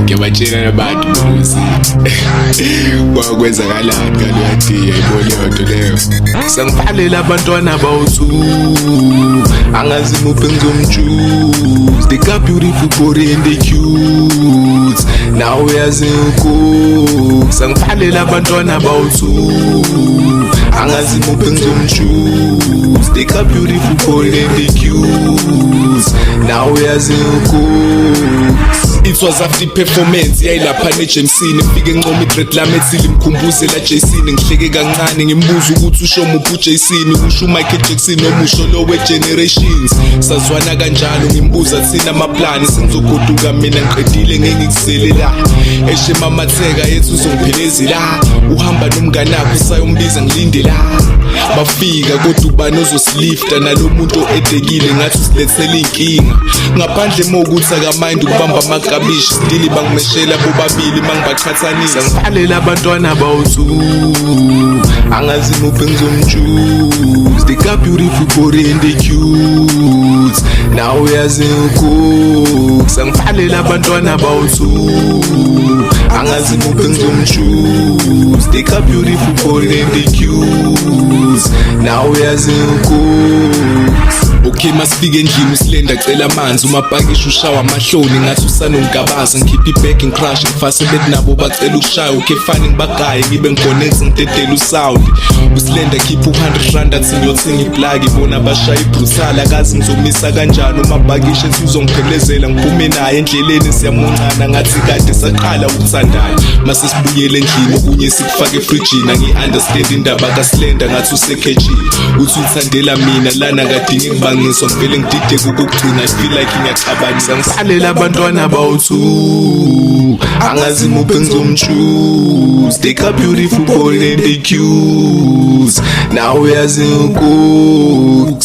Ngiyabatshela nabantu ukuthi kwakwenzakalani ngaleyo yayibona leyo nto leyo. Sangiphalela abantwana bawu-2 angazi muphi engizomchoose. They got beautiful body and they cute. Now uyazi uku. Sangiphalela abantwana bawu-2 angazi muphi engizomchoose. They got beautiful body and they cute. Now uyazi uku. It was after performance yayilapha ne-Jamesini fike ncoma i-dread lami ethile mkhumbuze la Jaysini. Ngihleke kancane ngimbuza ukuthi usho muphi uJaysini. Usho uMichael Jackson noma usho lo we-Generations. Sazwana kanjalo ngimbuza thina amaplani sengizogoduka mina ngiqedile ngeke ngikusele la. Eshe mamatheka yethu uzongiphelezi la. Uhamba nomnganakho sayombiza ngilinde la. Bafika kodwa ubani ozosilifta nalo muntu edekile ngathi usilethela inkinga. Ngaphandle mokuthi akamind ukubamba amakabishi stili bangimeshela bobabili mangibaqhathanisa. Ngiphalela abantwana bawu-2 angazi muphi engizomchoose. They got beautiful body and they cute. Now uyazi uku. Sangiphalela abantwana bawu-2 angazi muphi engizomchoose. They got beautiful body and they cute. Now uyazi uku. Okay masifike endlini usilenda cela amanzi umapakisha ushawa amahloni ngathi usanongabaza. Ngikhipha i-back and crush ngifase bethi nabo bacela ukushaya. Okay fani ngibagaye ngibe ngiconnect ngidedele usound. Usilenda khipha u100 athi ngiyothenga iplug. Bona abashaya ibrutal akazi ngizomisa kanjani. Umapakisha ethi uzongiphelezela ngiphume naye endleleni siyamunqana ngathi kade saqala ukuthandana. Mase sibuyele endlini okunye sikufake efrijini. Angi-understand indaba kasilenda ngathi usekhejini. Uthi uthandela mina lana kadingi ngibangiswa ngivele ngidide kukugcina. I feel like ngiyaxabanisa. Ngiphalela abantwana bawu-2 angazi muphi engizomchoose. They got beautiful body and they cute. Now uyazi uku.